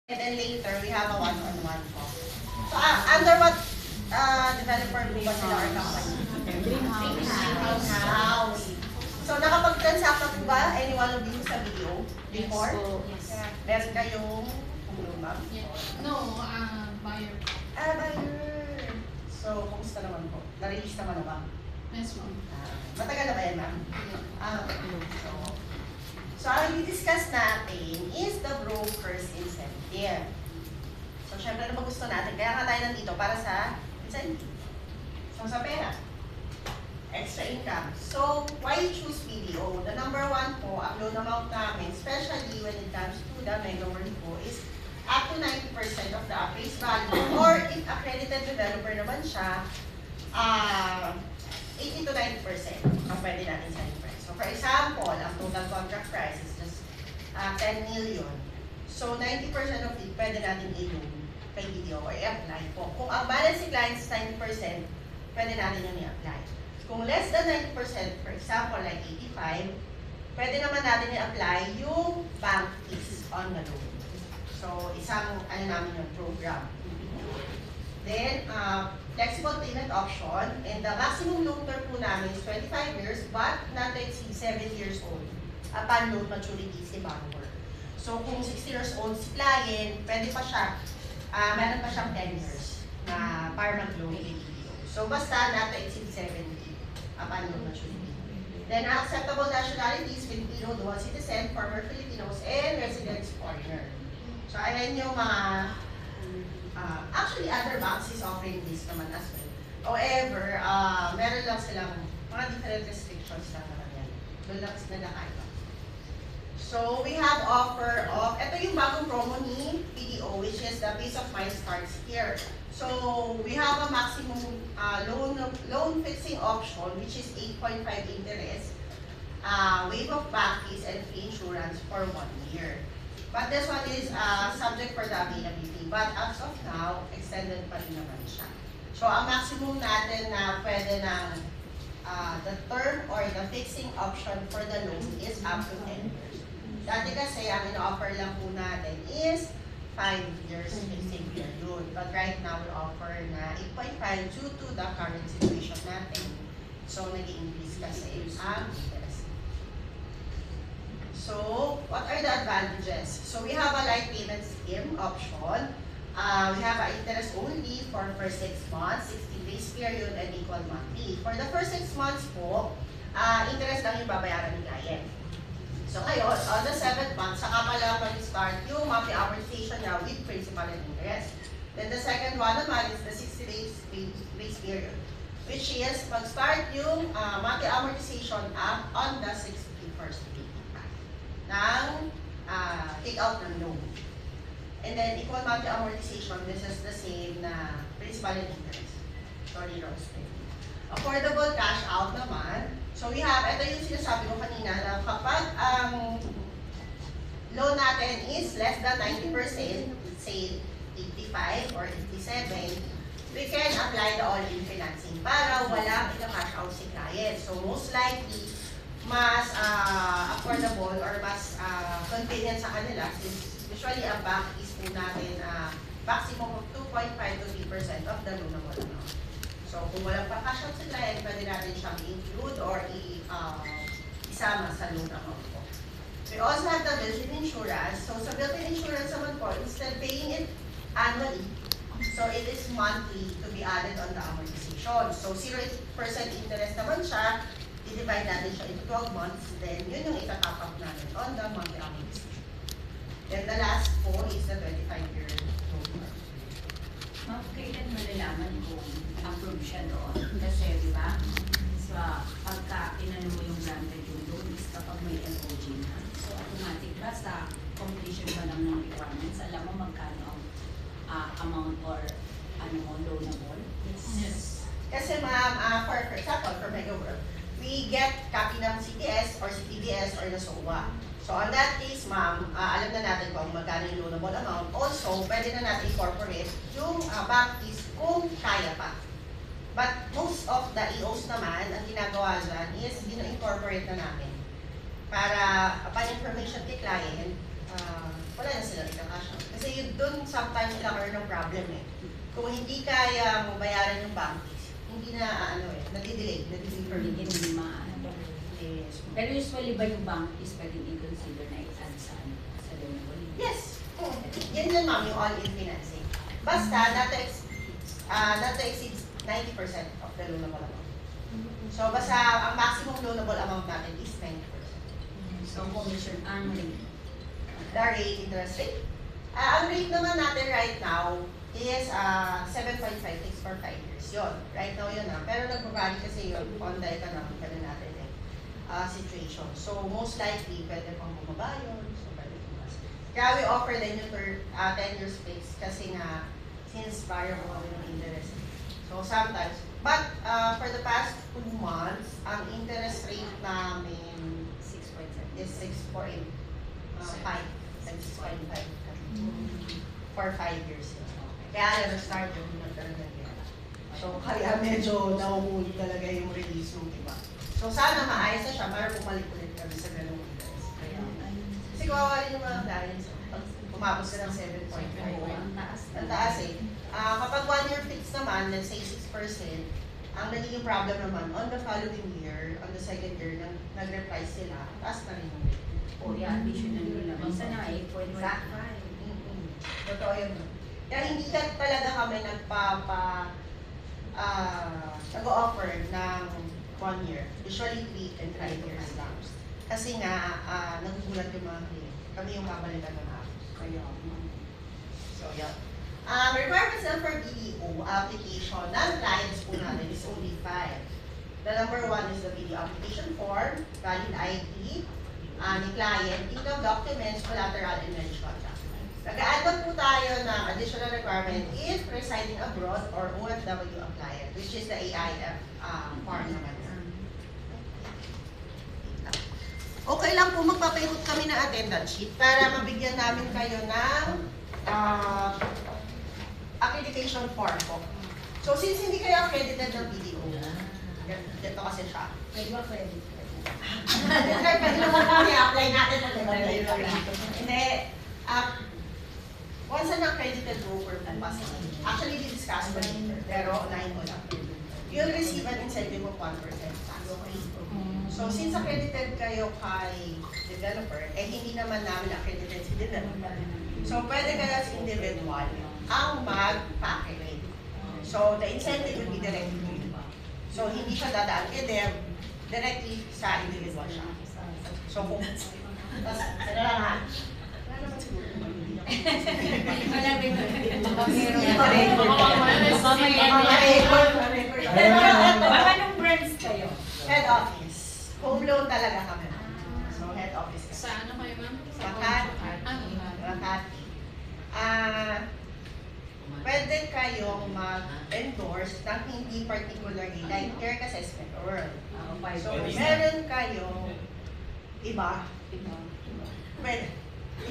And then later, we have a one-on-one talk. So, under what developer group ba sila or company? Greenhouse. So, nakapag-transact na po ba any one of you sa video before? Yes. Meron kayong ma'am? No, buyer. Buyer. So, kumusta naman po? Na-release naman na ba? Yes, ma'am. Matagal na ba yan, ma'am? So, ang i-discuss natin is the broker's incentive. So, syempre naman gusto natin. Kaya nga tayo nandito para sa incentive. So, sa pera. Extra income. So, why choose BDO? The number one po, ang loan amount namin, especially when it comes to the mega world po, is up to 90% of the appraised value. Or if accredited developer naman siya, 80 to 90% ang pwede natin sa price. So, for example, ang total contract price is just 10 million. So, 90% of it pwede natin i-loan kay BDO or i-apply po. Kung ang balance si client is 90%, pwede natin yung i-apply. Kung less than 90%, for example, like 85%, pwede naman natin i-apply yung bank fees on the loan. So, isang, namin yung program. Then, flexible payment option, and the maximum loan term po namin is 25 years, but not to exceed 7 years old upon loan maturity si borrower. So, kung 60 years old si client, pwede pa siya, meron pa siyang 10 years na para mag-loan kay BDO. So, basta not to exceed 70 upon loan maturity. Then, acceptable nationalities, Filipino, dual citizen, former Filipinos, and resident foreigner. So, ayan yung mga actually, other banks is offering this naman as well. However, meron lang silang mga different restrictions lang naman yan. Doon lang sila nakaiba. So, we have offer of, ito yung bagong promo ni BDO, which is the Peace of Mind starts here. So, we have a maximum loan fixing option, which is 8.5 interest, waive of back fees and free insurance for 1 year. But this one is subject for the availability. But as of now, extended pa rin naman siya. So, ang maximum natin na pwede ng the term or the fixing option for the loan is up to 10 years. Dati kasi, ang in-offer lang po natin is 5 years fixing period. But right now, we offer na 8.5 due to the current situation natin. So, nag-increase kasi ang interest. So, what are the advantages? So, we have a light payment scheme option. We have an interest only for first 6 months, 60 days period, and equal monthly. For the first 6 months po, interest lang yung babayaran ni client. So, ngayon, on the 7th month, saka pa lang mag-start yung monthly amortization niya with principal and interest. Then, the second one naman is the 60 days grace period, which is mag-start yung monthly amortization on the 61st day ng take-out ng loan. And then, equal monthly amortization, this is the same na principal and interest. Sorry, Rose. Affordable cash out naman. So, we have, ito yung sinasabi ko kanina na kapag ang loan natin is less than 90%, say 85 or 87, we can apply the all-in financing para walang ika-cash out si client. So, most likely, mas affordable or mas convenient sa kanila since usually ang back is po natin maximum of 2.5 to 3% of the loanable amount. So kung walang pa-cash out sa client, pwede natin siyang include or isama sa loan amount po. We also have the built-in insurance. So sa built-in insurance naman po, instead paying it annually, so it is monthly to be added on the amortization. So 0% interest naman siya, i-divide natin siya into 12 months, then yun yung ita-top up natin on the monthly amortization. Then the last po is the 25-year loan. Ma'am, kailan malalaman kung approve siya doon? Kasi, di ba, sa pagka inano mo yung granted yung loan is kapag may LOG na. So, automatic ba sa completion ba lang ng requirements, alam mo magkano ang amount or loanable? Yes. Kasi ma'am, for example, for Mega World, we get copy ng CTS or CTBS or the SOA. So on that case, ma'am, alam na natin kung magkano yung loanable amount. Also, pwede na natin incorporate yung bank fees kung kaya pa. But most of the EOs naman, ang ginagawa dyan is ino-incorporate na namin. Para upon information kay client, wala na sila ika-cash out. Kasi yun doon sometimes nagkakaroon ng problem eh. Kung hindi kaya mo bayaran yung bank fees, hindi na nadidelay Hindi maano. Yes. Pero usually ba yung bank is pwedeng i-consider na i-add sa loan? Yes. Yan yun ma'am, yung all-in financing. Basta, not to exceed 90% of the loanable amount. So, basta ang maximum loanable amount natin is 90%. So, commission ang rate. The rate, interest rate. Ang rate naman natin right now is 7.56 for 5 years. Yun. Right now yun Pero nag-vary kasi yun on the economic natin situation. So, most likely, pwede pang bumaba yun. So, pwede bumas. Kaya we offer din yung 10 years fixed kasi nga, since variable kami ng interest. So, sometimes. But, for the past 2 months, ang interest rate namin 6.7. is 6.5. 6.5 for 5 years. Kaya alam, nag-start yung nagkaroon ng gera. So, kaya medyo naumuli talaga yung release ng iba. So, sana maayos na siya para bumalik ulit kami sa ganung interest. Kasi kawawa rin yung mga clients. Pag umabot sila ng 7.5. Ang taas. Ang taas eh. Kapag 1 year fixed naman, let's say 6%, ang nagiging problem naman, on the following year, on the second year, nag-reprice sila, taas na rin yung rate. O yan, additional yun lang. Isa na 8.5. Totoo yun. Kaya hindi ka talaga kami nag-o-offer ng 1 year. Usually 3 and 5 years lang. Kasi nga, nagugulat yung mga client. Kami yung babalikan ng appos. Kaya, So, yeah. Requirements lang for BDO application ng clients po natin is only 5. The number 1 is the BDO application form, valid ID, ni client, income documents, collateral, and marriage contract. Nag-add lang po tayo ng additional requirement if residing abroad or OFW client, which is the AIF form naman. Okay lang po magpapaikot kami ng attendance sheet para mabigyan namin kayo ng accreditation form po. So since hindi kayo accredited ng BDO, dito kasi siya. pwede ba credit? Pwede naman kami apply natin na Hindi. Once an accredited broker po kasi, actually di-discuss ko later, pero unahin ko lang. You'll receive an incentive of 1% tax. So since accredited kayo kay developer, hindi naman namin accredited si developer. So pwede kayo as individual ang mag-package. So the incentive will be directly to you. So hindi siya dadaan kay dev, directly sa individual siya. So kung, tapos, sila lang ha. Wala naman siguro. Wala din. Baka nung brands kayo? Head office. Home loan talaga kami. So head office kami. Sa ano kayo, ma'am? Makati. Pwede kayong mag-endorse ng hindi particularly like Care Assessment World. So, meron kayong iba. Pwede.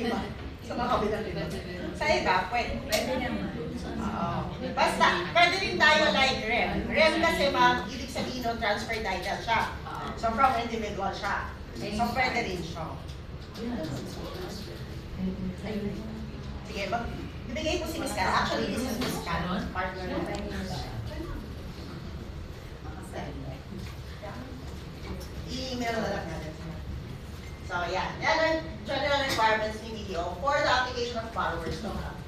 Iba. Sa mga kabilang iba. Sa iba, pwede. Pwede naman. Oo. Basta, pwede rin tayo like REM. REM kasi ma'am, ibig sabihin no, transfer title siya. So, from individual siya. So, pwede rin siya. Sige, bibigay ko si Miss Cal. Actually, this is Miss Cal. Partner natin. I-email na lang natin. So, yeah. Yan ang general requirements ni BDO for the application of borrowers to have.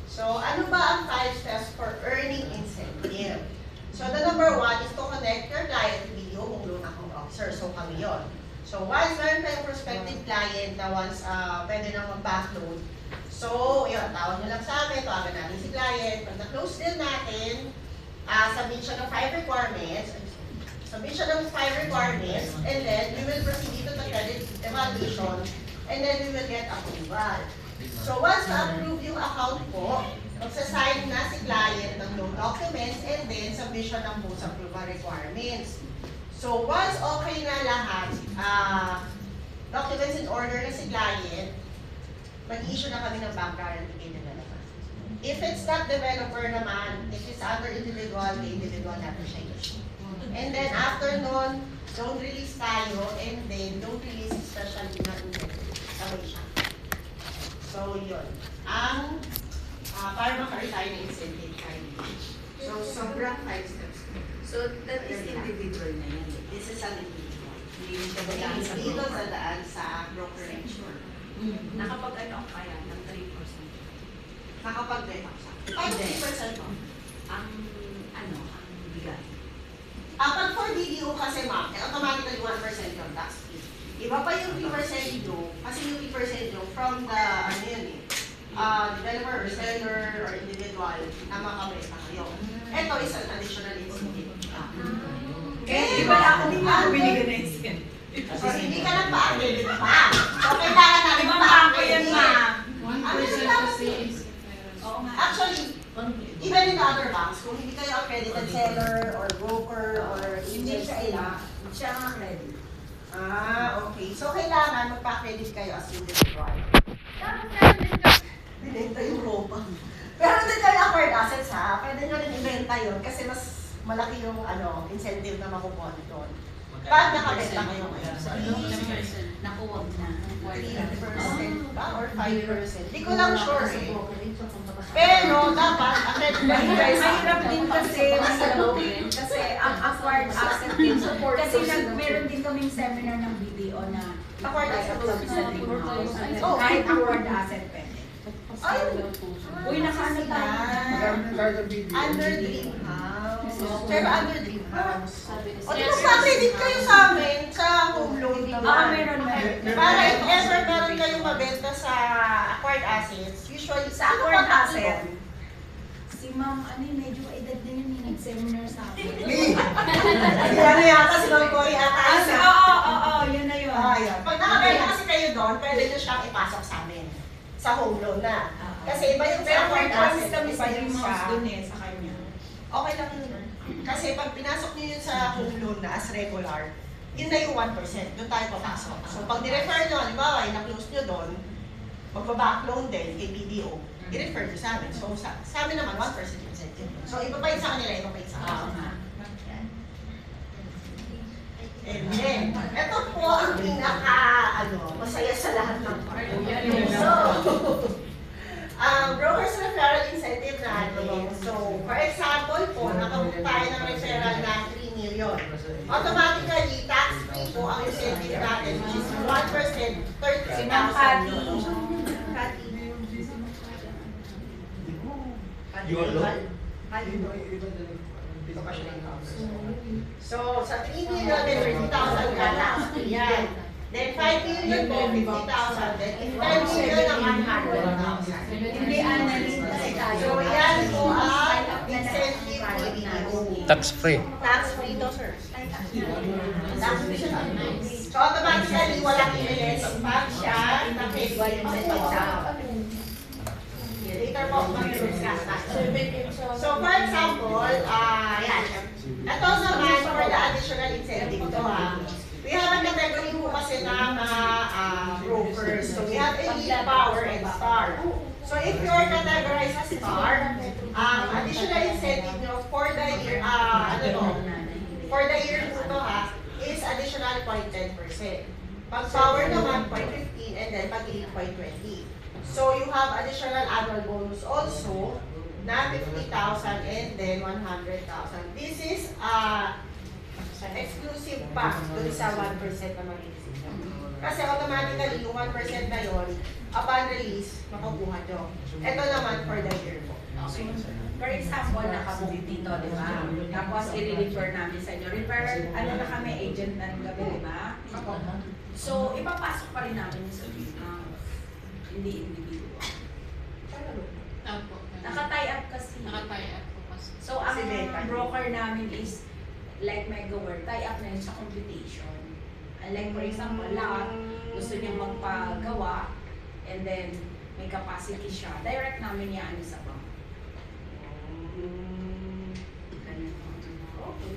So, ano ba ang 5 steps for earning incentive? So, the number 1 is to connect your client to BDO kung loan account officer. So, kami yun. So, once meron kayong prospective client na once pwede nang mag-bank loan, so, yun, tawag nyo lang sa amin, tawagan natin si client. Pag na-close deal natin, submit siya ng 5 requirements, and then we will proceed to the credit evaluation, and then we will get approval. So, once na-approve yung account po, magsasign na si client ng loan documents, and then submission ng post-approval requirements. So, once okay na lahat, documents in order na si client, mag-issue na kami ng bank guarantee kay developer. If it's not developer naman, if it's under individual, the individual natin siya issue. And then after nun, don't release tayo, and then don't release especially na inventory. Tawag siya. So, yun. Ang para maka-retire na incentive kayo. So, sobrang 5 steps. So, that is individual na yan. This is an individual. Hindi yung dadaan sa Dito broker. dadaan sa brokerage firm. Nakapag-ano ang kaya ng 3%? Nakapag-deduct siya. Paano 3% mo? Ang bigay. Pag for BDO kasi ma'am, automatically 1% yung tax fee. Iba pa yung 3% due, kasi yung 3% due from the, developer or seller or individual na makabenta kayo. Ito is an additional incentive. Kaya di ba ako din ako binigyan na incentive? So, hindi ka lang pa-accredit pa. So, kailangan natin pa-accredit. 1% kasi is Oo nga. Actually, even in other banks, kung hindi kayo accredited seller or broker or Hindi siya agency, ilang. Siya ang credit. okay. So, kailangan magpa-accredit kayo as individual. Binenta yung ropa. Pero din kayo acquired assets ha. Pwede nyo rin ibenta yun kasi mas malaki yung incentive na makukuha nyo doon. Pag nakabenta kayo ngayon. So, Naku, wag na. 3% ba or 5%? Di ko lang sure eh. Pero dapat accredited Mahirap din kasi kasi ang acquired asset din. Kasi meron din kaming seminar ng BDO na Acquired asset sa Greenhouse. Oh. Kahit acquired asset pwede. Ay! Uy, nakaano tayo? Under Dream House. Pero under Dream House. O di Yes, mas na-credit kayo sa amin sa home loan naman. Meron. Para if ever meron kayong mabenta sa acquired assets, usually Sa sino acquired ba asset, tatlo? si ma'am, medyo edad din yun, nag-seminar sa akin. Ano yata si Ma'am Cory ata yun. Oo, yun na yun. Ayan. Pag nakabenta kasi kayo doon, pwede nyo siyang ipasok sa amin. Sa home loan na. Kasi iba yung Pero sa may acquired promise asset, kami iba sa yung Greenhouse sa... dun sa kanya. Okay lang yun. Kasi pag pinasok nyo yun sa home loan na as regular, yun na yung 1%. Doon tayo papasok. So pag ni-refer nyo, halimbawa, na-close nyo doon, magbaback loan din kay BDO, i-refer nyo sa amin. So sa amin naman, 1% incentive. So iba pa yun sa kanila, iba pa yun sa amin. And then, ito po ang masaya sa lahat ng part. So, brokers referral incentive natin. So, for example po, nakabook tayo ng referral na 3 million. Automatically, tax free po ang incentive natin, which is 1%, 30,000. Si Ma'am Patty. So, sa 3 million, then 50,000 ka tax free yan. Then 5 million po, 50,000. Then 10 million ang 100,000. Hindi analyst kasi tayo. So, yan po ang incentive for BDO. Tax free. Tax free to, sir. Tax free siya. So, automatically, walang i-release pag siya na-credit later po, mag-discuss tayo. So, for example, yan. Ito naman for the additional incentive to we have a category po kasi na mga brokers. So, we have Elite, Power, and Star. So, if you are categorized as Star, additional incentive nyo for the year, for the year po to is additional 0.10%. Pag Power naman, 0.15, and then pag Elite, 0.20. So, you have additional annual bonus also na 50,000 and then 100,000. This is exclusive pa dun sa 1% na mag-exit nyo. Kasi automatically, yung 1% na yun, upon release, makukuha nyo. Ito naman for the year po. For example, nakabook dito, di ba? Tapos i-refer namin sa inyo. Refer, na kami, agent na rin kami, di ba? So, ipapasok pa rin namin sa hindi individual. Naka-tie up kasi. Naka-tie up po kasi. So, ang Kasi benta. broker namin is like MegaWorld, tie up na yun sa computation. Like for example, lahat gusto niyang magpagawa and then may capacity siya. Direct namin yan sa bank. Ganyan po. Okay.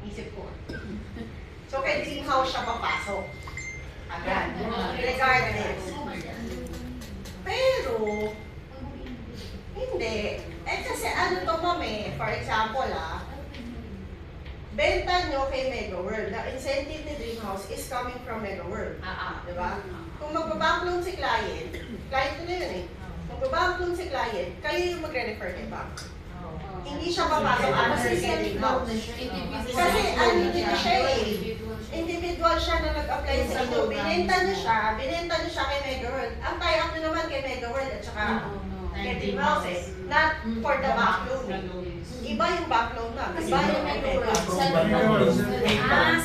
Isip ko. So, kay Dream House siya papasok. Agad. Regardless. Pero, hindi. Eh kasi ano to mami, for example benta nyo kay Mega World. The incentive ni Dream House is coming from Mega World. Diba? Diba? Kung magbabank loan si client ko na yun eh. Magbabank loan si client, kayo yung magre-refer kay bank. Hindi siya papasok under selling loan. Kasi ano din siya eh. Individual siya na nag-apply sa inyo. Binenta niyo siya kay Mega World. Ang tie-up niyo naman kay Mega World at saka Getting House eh. Not for the bank loan. Iba yung bank loan na. Iba yung Mega World. Self-loan.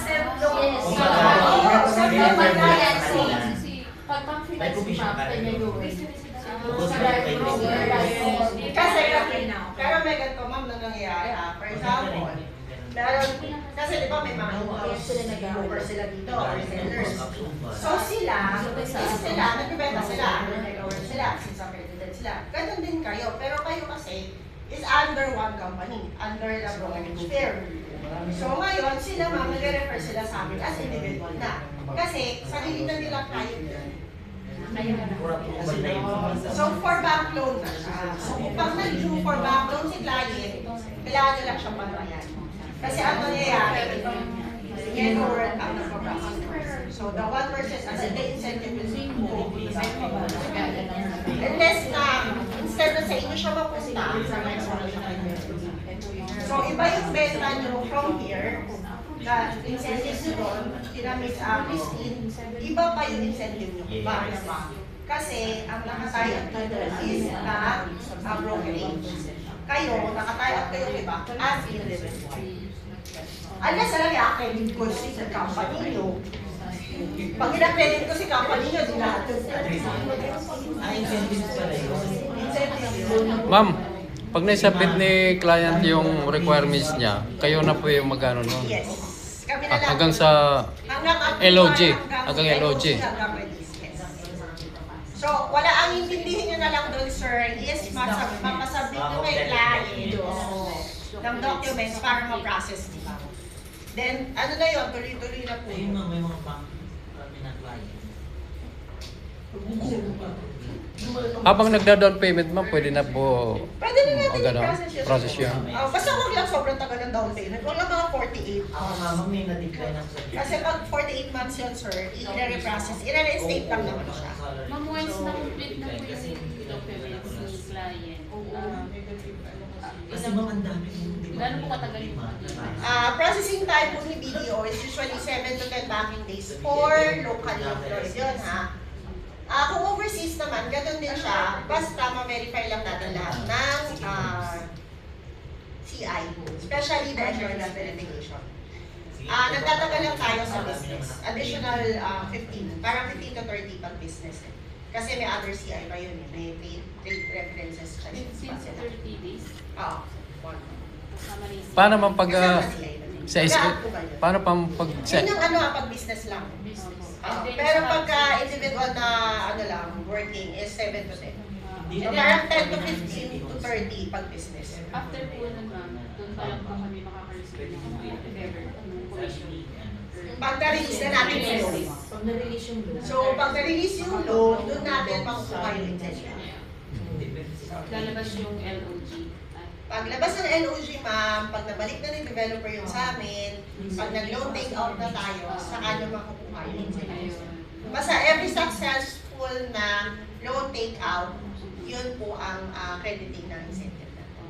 Self-loan. Oo, self-loan by client. Pag pang-finance mo pa, kanya yun. Kasi, pero may ganito ma'am na nangyayari for example, kasi di ba may mga in-house sila dito, or sellers. So sila, nagbibenta sila, nag-aware sila, since accredited sila. Ganun din kayo, pero kayo kasi is under one company, under the brokerage firm. So ngayon, sila ma'am, nag-refer sila sa amin as individual na. Kasi sarili na nila client yun. So for bank loan na siya. So pag nag-due for bank loan si client, kailangan nyo lang siyang panayan. Kasi ano nangyayari, Mega World ang nagpa-process. So the 1% as the incentive will go. Unless na, instead na sa inyo siya mapunta, sa next one siya kayo. So iba yung benta nyo from here, na incentive nyo doon, Miss Christine, iba pa yung incentive nyo. Bakit ba? Kasi ang nakatayap dito is na brokerage. Kayo, nakatayap kayo iba as individual. Unless alam niya, credit ko sa company nyo. Pag ina-credit ko si company nyo, di lahat yun. Incentives pala yun. Incentive. Ma'am, pag naisabit ni client yung requirements niya, kayo na po yung mag-ano nun? Yes. Kami na lang. Hanggang sa LOG. Hanggang LOG. Hanggang release, yes. So, wala ang intindihin nyo na lang doon, sir, is mapasabit nyo kay client ng documents para ma-process nila. Then, ano na yun, tuloy-tuloy na po. Ayun nga, may mga bank kami na client. Habang nagda-down payment, ma'am, pwede na po Pwede na natin process yun. Basta huwag lang sobrang tagal ng down payment. Huwag lang mga 48. Ako nga, mag may na-decline ako sa Kasi pag 48 months yun, sir, i-reprocess, i-reinstate lang naman siya. Ma'am, once na-complete na po yung documents ni client, Kasi ma'am, ang dami Gano'n po katagal yung Processing time po ni BDO is usually 7 to 10 banking days for local employees yun, ha? Kung overseas naman, ganoon din siya. Basta ma-verify lang natin lahat ng CI, especially the assurance verification. Nagtatagal lang tayo sa business. Additional 15, parang 15 to 30 pag business. Kasi may other CI pa yun, may trade references siya. Since 30 days, Oo. kasama rin si Paano man pag Kasama CI. sa paano pang pag Yun yung pag business lang. business. Pero pagka individual na lang, working is 7 to 10. Dito So parang 10 to 15 to 30 pag business. After po nun, ma'am, doon pa lang po kami makaka-receive ng whatever, commission. Pag na-release na natin yung loan. Pag na-release yung loan. So pag na-release yung loan, doon natin makukuha yung incentive. Lalabas yung LOG. Paglabas ng LOG, ma'am, pag nabalik na ng developer yung sa amin, pag nag-loan take out na tayo, saka nyo makukuha yung incentive. Basta every successful na loan take out, yun po ang crediting ng incentive natin.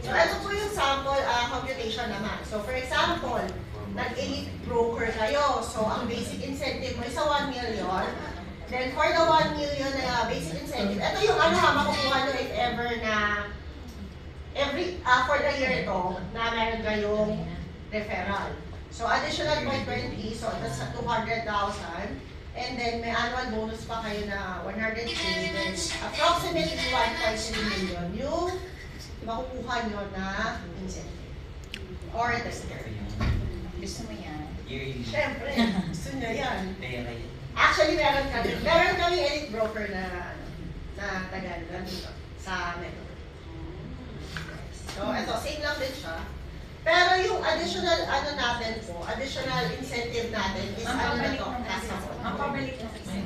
So ito po yung sample computation naman. So for example, nag-elite broker kayo. So ang basic incentive mo is 1 million. Then for the 1 million na basic incentive, ito yung makukuha nyo if ever na for the year ito na meron kayong referral. So additional 0.20, so that's 200,000. And then may annual bonus pa kayo na 100K. Then approximately 1.3 million yung makukuha nyo na incentive. Or the skirt. Gusto mo yan? yearly. Siyempre, gusto nyo yan. Kaya kayo. Actually, meron kami elite broker na tagal dito sa Metro. So, ito, same lang din siya. Pero yung additional natin po, additional incentive natin is nasa po. Ang pabalik na kasi.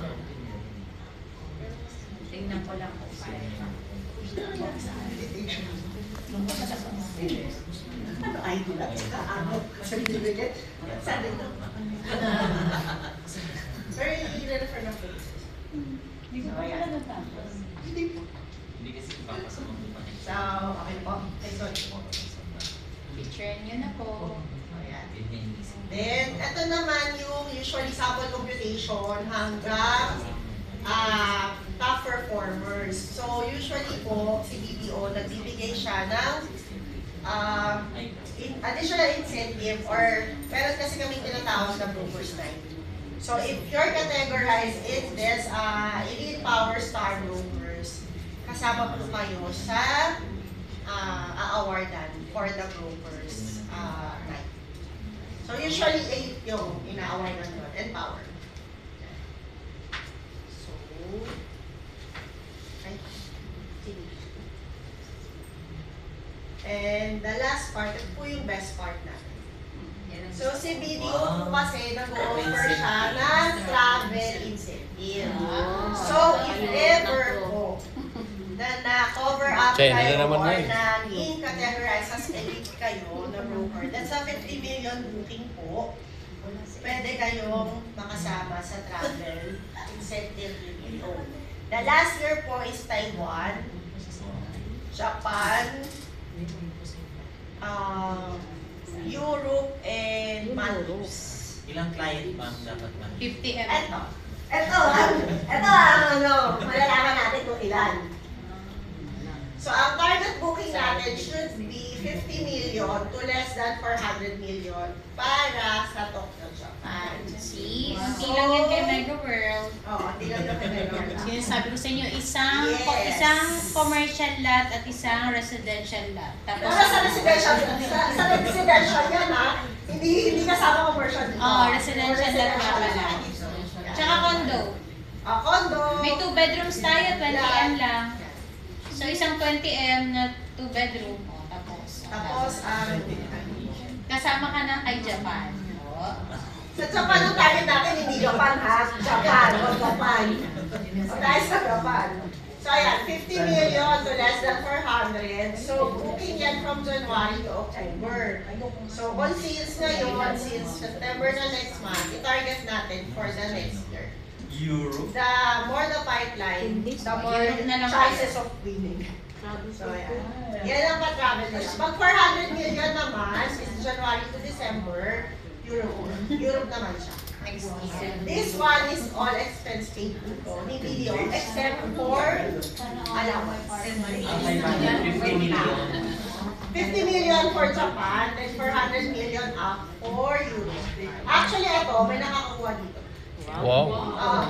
Tingnan ko lang kung paano. Ano, idol at saka ano, certificate. Saan dito? Pero i-refer ng places. Hindi ko pala natapos. Hindi po. Hindi kasi ipapasama mo pa niya. So, okay po. Ay, sorry po. Picture nyo na po. Ayan. Yun nga yung isip. Then, ito naman yung usually sample computation hanggang top performers. So, usually po, si BDO, nagbibigay siya ng additional incentive or meron kasi kami tinatawag na Brokers Night. So, if you're categorized in this Elite Power Star Brokers, kasama po kayo sa a-awardan for the Brokers Night. So, usually 8 yung ina-awardan doon, and power. So, ay, sige. And the last part, ito po yung best part natin. So, si BDO po kasi nag-offer siya ng travel incentive. So, if ever po na na-cover up China na kayo naman or yan. naging categorized as elite kayo na broker, that's a 50 million booking po. Pwede kayong makasama sa travel incentive BDO. The last year po is Taiwan, Japan, Europe, and Maldives. Ilang client ma'am dapat ma'am? 50 M. Ito ang malalaman natin kung ilan. So, ang target booking natin should be 50 million to less than 400 million para sa Tokyo, Japan. See? Hindi lang yan kay Mega World. Oo, hindi lang yung kailangan. Sinasabi ko sa inyo, isang Yes. isang commercial lot at isang residential lot. Tapos, Pero sa residential yan ha, hindi kasama commercial dito. Oo, residential lot nga pala. Tsaka condo. Condo. May 2 bedrooms tayo, 20 M lang. So, isang 20 M na 2 bedroom. O, tapos. Kasama ka na kay Japan. O. Sa Japan ang target natin, hindi Japan ha. Japan. O dahil sa Japan. So ayan, 50 million to less than 400. So booking yan from January to October. So on sales ngayon, since September na next month, i-target natin for the next year. Europe? The more the pipeline, the more Europe na lang chances of winning. So ayan. Yan ang pa-travelers. Pag 400 million naman, is January to December, Europe naman siya. Next year. This one is all expense paid po ni BDO except for allowance. May budget 50 million. 50 million for Japan, then 400 million up for Europe. Actually, ito, may nakakuha dito. Wow.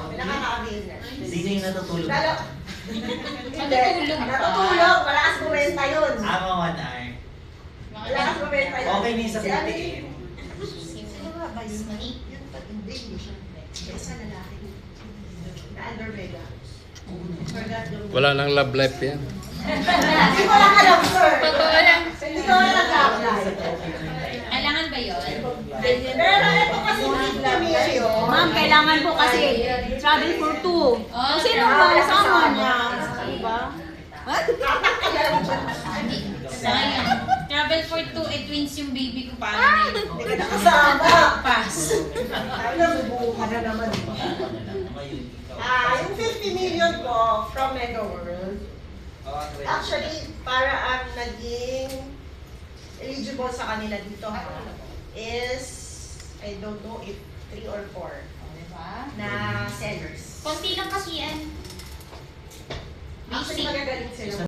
May nakaka-avail na. Sino yung natutulog? Hindi. Natutulog. Malakas kumenta yun. Ama 1 hour. Malakas kumenta yun. Okay na yung sa Si ano 50 yun? M. Sino nga ba yun? Yun pa, hindi. Isa lalaki. Na Under Vega. Forgot yung... Wala nang love life yan. Hindi ko lang alam, sir. Totoo lang. Hindi ko lang nag-apply. Kailangan ba yun? Pero ito kasi 50 million. Ma'am, kailangan po kasi travel for 2. Oh, Sino ba kasama niya? Diba? Sayang. Travel for 2, twins yung baby ko. Paano na yun? Hindi ka nakasama. Pass. Nabubuka na naman. Yung 50 million po from Mega World, actually, para ang naging eligible sa kanila dito ha, is, I don't know if 3 or 4 Diba? na sellers. Konti lang kasi yan. Actually, Basic. magagaling sila.